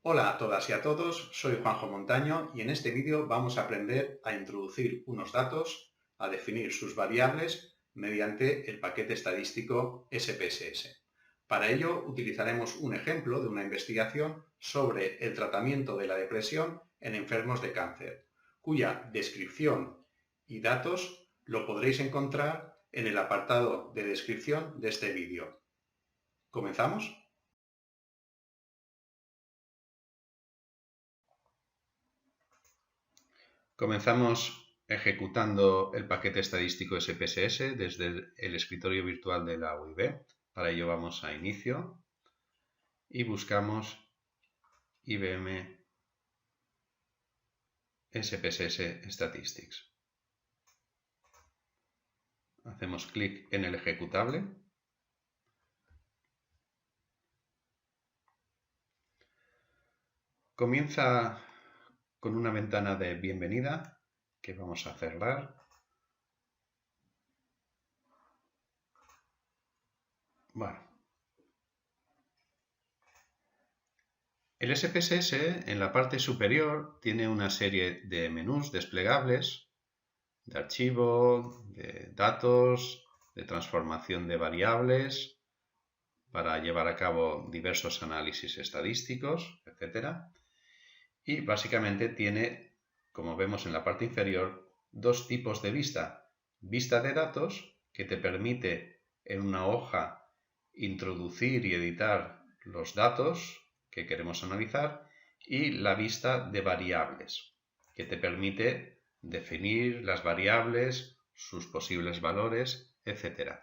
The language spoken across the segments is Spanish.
Hola a todas y a todos, soy Juanjo Montaño y en este vídeo vamos a aprender a introducir unos datos, a definir sus variables mediante el paquete estadístico SPSS. Para ello utilizaremos un ejemplo de una investigación sobre el tratamiento de la depresión en enfermos de cáncer, cuya descripción y datos lo podréis encontrar en el apartado de descripción de este vídeo. ¿Comenzamos? Comenzamos ejecutando el paquete estadístico SPSS desde el escritorio virtual de la UIB. Para ello vamos a Inicio y buscamos IBM SPSS Statistics. Hacemos clic en el ejecutable. Comienza con una ventana de bienvenida que vamos a cerrar. Bueno. El SPSS en la parte superior tiene una serie de menús desplegables de archivo, de datos, de transformación de variables para llevar a cabo diversos análisis estadísticos, etc. Y básicamente tiene, como vemos en la parte inferior, dos tipos de vista. Vista de datos, que te permite en una hoja introducir y editar los datos que queremos analizar, y la vista de variables, que te permite definir las variables, sus posibles valores, etc.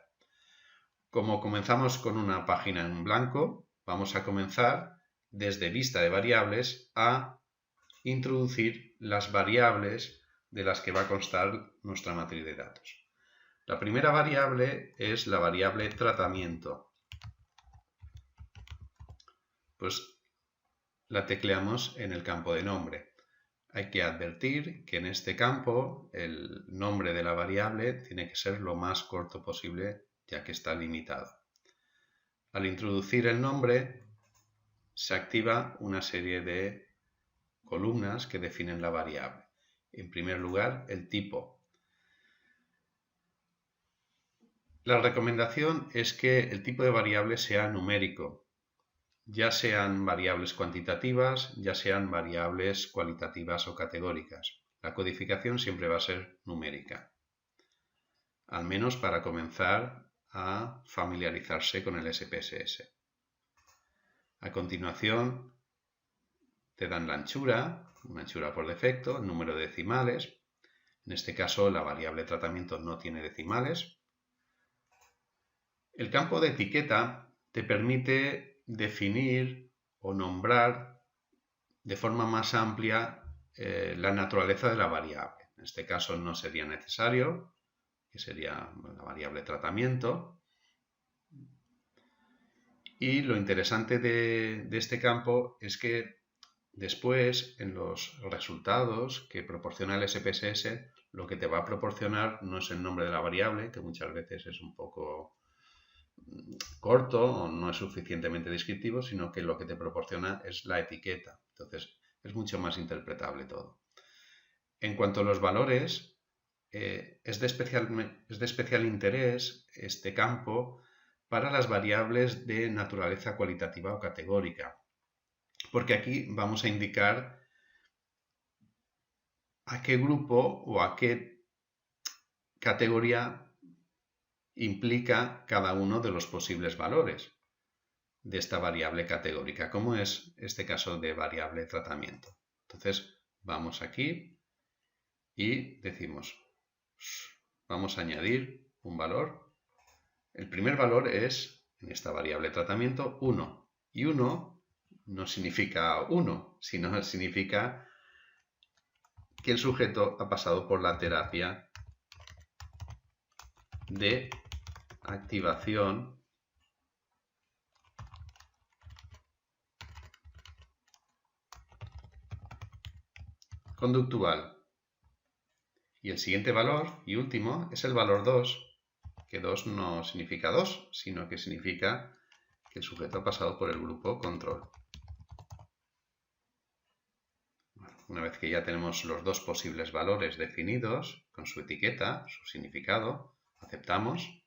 Como comenzamos con una página en blanco, vamos a comenzar desde vista de variables a introducir las variables de las que va a constar nuestra matriz de datos. La primera variable es la variable tratamiento. Pues la tecleamos en el campo de nombre. Hay que advertir que en este campo el nombre de la variable tiene que ser lo más corto posible, ya que está limitado. Al introducir el nombre, se activa una serie de columnas que definen la variable. En primer lugar, el tipo. La recomendación es que el tipo de variable sea numérico, ya sean variables cuantitativas, ya sean variables cualitativas o categóricas. La codificación siempre va a ser numérica, al menos para comenzar a familiarizarse con el SPSS. A continuación, te dan la anchura, una anchura por defecto, el número de decimales. En este caso, la variable tratamiento no tiene decimales. El campo de etiqueta te permite definir o nombrar de forma más amplia la naturaleza de la variable. En este caso no sería necesario, que sería la variable tratamiento. Y lo interesante de este campo es que después, en los resultados que proporciona el SPSS, lo que te va a proporcionar no es el nombre de la variable, que muchas veces es un poco corto o no es suficientemente descriptivo, sino que lo que te proporciona es la etiqueta. Entonces, es mucho más interpretable todo. En cuanto a los valores, es de especial interés este campo para las variables de naturaleza cualitativa o categórica, porque aquí vamos a indicar a qué grupo o a qué categoría implica cada uno de los posibles valores de esta variable categórica, como es este caso de variable tratamiento. Entonces, vamos aquí y decimos, vamos a añadir un valor. El primer valor es, en esta variable tratamiento, 1. Y 1 no significa 1, sino significa que el sujeto ha pasado por la terapia de activación conductual. Y el siguiente valor, y último, es el valor 2, que 2 no significa 2, sino que significa que el sujeto ha pasado por el grupo control. una vez que ya tenemos los dos posibles valores definidos con su etiqueta, su significado, aceptamos.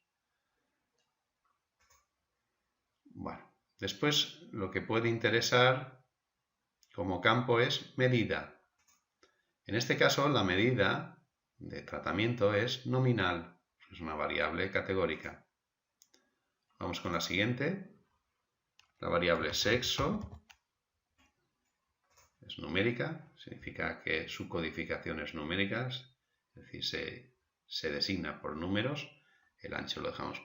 Bueno, después lo que puede interesar como campo es medida. En este caso, la medida de tratamiento es nominal, es una variable categórica. Vamos con la siguiente. La variable sexo es numérica, significa que su codificación es numérica, es decir, se designa por números. El ancho lo dejamos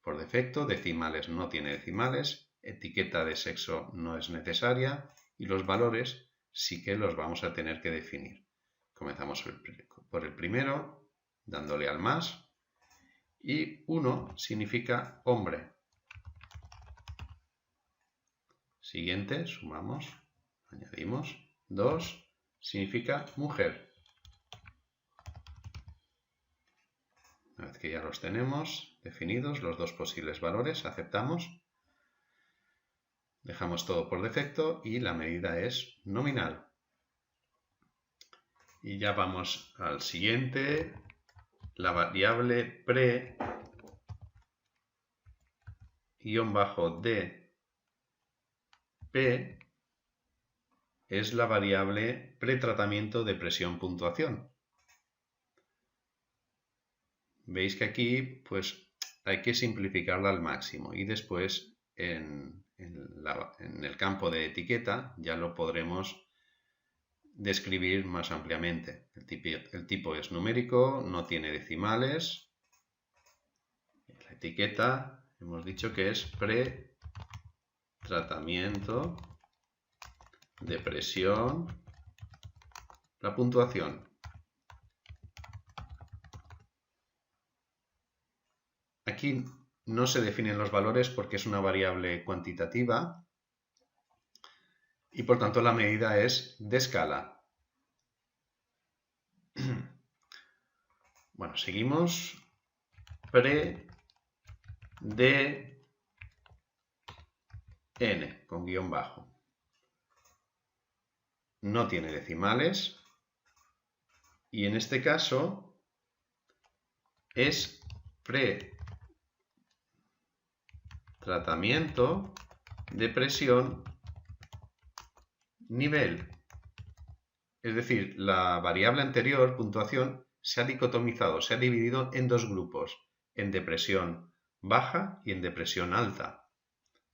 por defecto, decimales no tiene decimales, etiqueta de sexo no es necesaria y los valores sí que los vamos a tener que definir. Comenzamos por el primero, dándole al más, y 1 significa hombre. Siguiente, sumamos, añadimos. 2 significa mujer. Una vez que ya los tenemos definidos, los dos posibles valores, aceptamos. Dejamos todo por defecto y la medida es nominal. Y ya vamos al siguiente, la variable pre -dp es la variable pretratamiento de presión puntuación. Veis que aquí pues hay que simplificarla al máximo y después en el campo de etiqueta ya lo podremos describir más ampliamente. El tipo es numérico, no tiene decimales. La etiqueta hemos dicho que es pretratamiento de presión, la puntuación. Aquí no se definen los valores porque es una variable cuantitativa y por tanto la medida es de escala. Bueno, seguimos. Pre-dn con guión bajo. No tiene decimales y en este caso es pretratamiento de presión nivel. Es decir, la variable anterior, puntuación, se ha dicotomizado, se ha dividido en dos grupos, en depresión baja y en depresión alta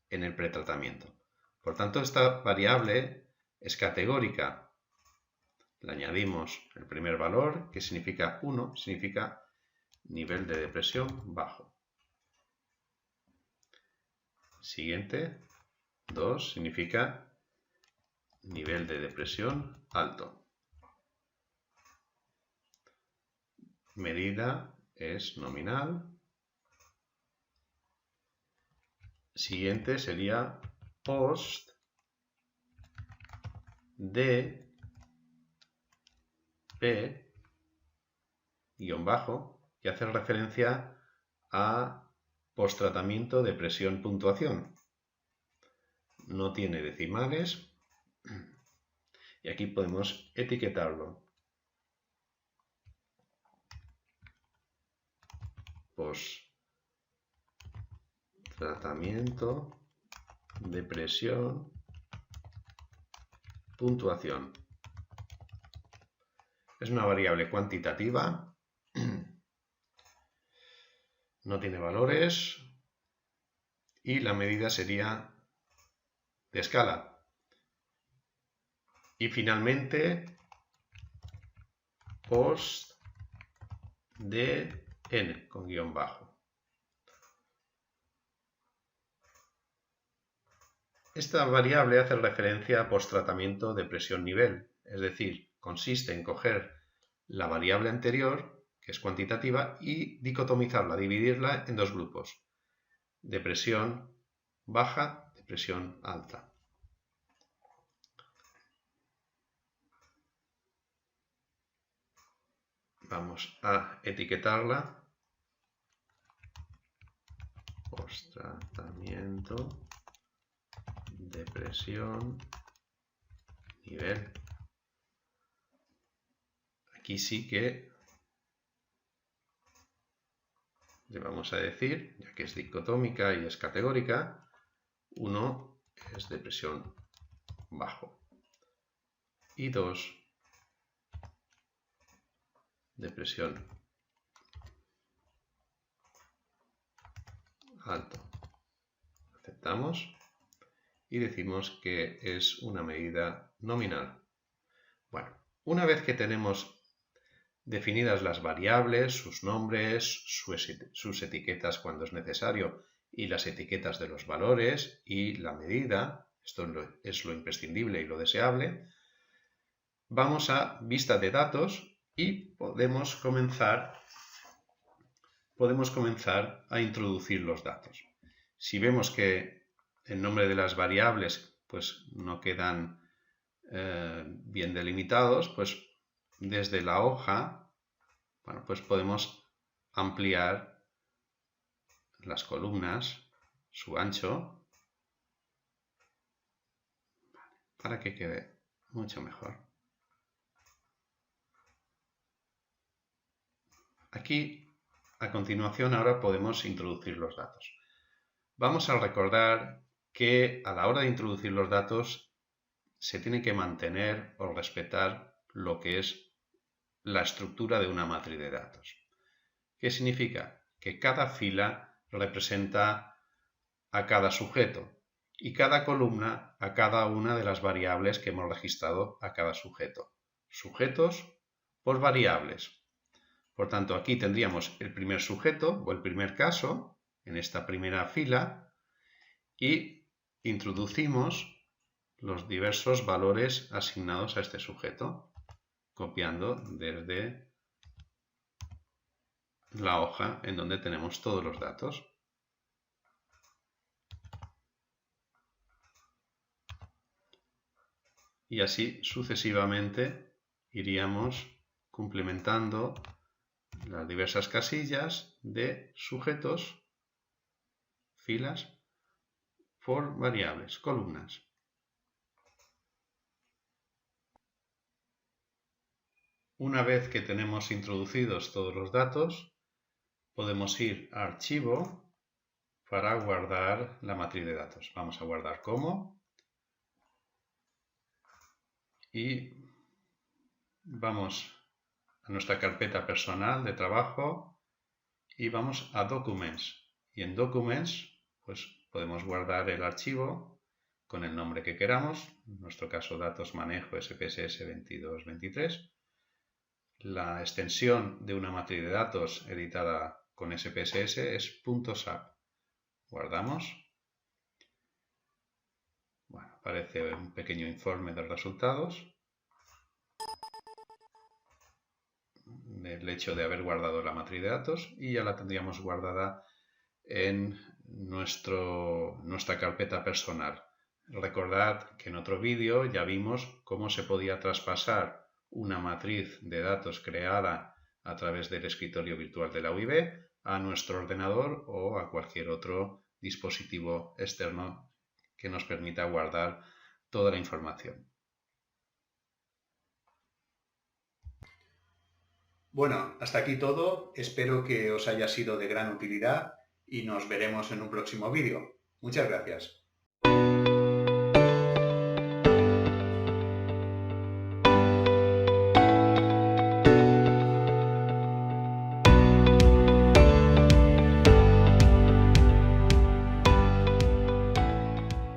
en el pretratamiento. Por tanto, esta variable es categórica. Le añadimos el primer valor, que significa 1, significa nivel de depresión bajo. Siguiente, 2, significa nivel de depresión alto. Medida es nominal. Siguiente sería post de p guión bajo, que hace referencia a posttratamiento de presión puntuación. No tiene decimales y aquí podemos etiquetarlo. Posttratamiento de presión puntuación. Es una variable cuantitativa, no tiene valores y la medida sería de escala. Y finalmente, post de n con guión bajo. Esta variable hace referencia a posttratamiento de presión nivel, es decir, consiste en coger la variable anterior, que es cuantitativa, y dicotomizarla, dividirla en dos grupos, de presión baja, de presión alta. Vamos a etiquetarla. Posttratamiento de presión nivel. aquí sí que le vamos a decir, ya que es dicotómica y es categórica, 1 es de presión bajo y 2 de presión alto. Aceptamos y decimos que es una medida nominal. Bueno, una vez que tenemos definidas las variables, sus nombres, sus etiquetas cuando es necesario y las etiquetas de los valores y la medida, esto es lo imprescindible y lo deseable, vamos a vista de datos y podemos comenzar a introducir los datos. Si vemos que el nombre de las variables pues, no quedan bien delimitados, pues desde la hoja, bueno, pues podemos ampliar las columnas, su ancho, para que quede mucho mejor. Aquí, a continuación, ahora podemos introducir los datos. Vamos a recordar que a la hora de introducir los datos se tiene que mantener o respetar lo que es la estructura de una matriz de datos. ¿Qué significa? Que cada fila representa a cada sujeto y cada columna a cada una de las variables que hemos registrado a cada sujeto. Sujetos por variables. Por tanto, aquí tendríamos el primer sujeto o el primer caso en esta primera fila y introducimos los diversos valores asignados a este sujeto, copiando desde la hoja en donde tenemos todos los datos. Y así sucesivamente iríamos cumplimentando las diversas casillas de sujetos, filas, por variables, columnas. Una vez que tenemos introducidos todos los datos, podemos ir a Archivo para guardar la matriz de datos. Vamos a guardar como y vamos a nuestra carpeta personal de trabajo y vamos a Documents. Y en Documents pues podemos guardar el archivo con el nombre que queramos, en nuestro caso datos manejo SPSS 2223. La extensión de una matriz de datos editada con SPSS es .sap. Guardamos. Bueno, aparece un pequeño informe de resultados del hecho de haber guardado la matriz de datos y ya la tendríamos guardada en nuestra carpeta personal. Recordad que en otro vídeo ya vimos cómo se podía traspasar una matriz de datos creada a través del escritorio virtual de la UIB a nuestro ordenador o a cualquier otro dispositivo externo que nos permita guardar toda la información. Bueno, hasta aquí todo. Espero que os haya sido de gran utilidad y nos veremos en un próximo vídeo. Muchas gracias.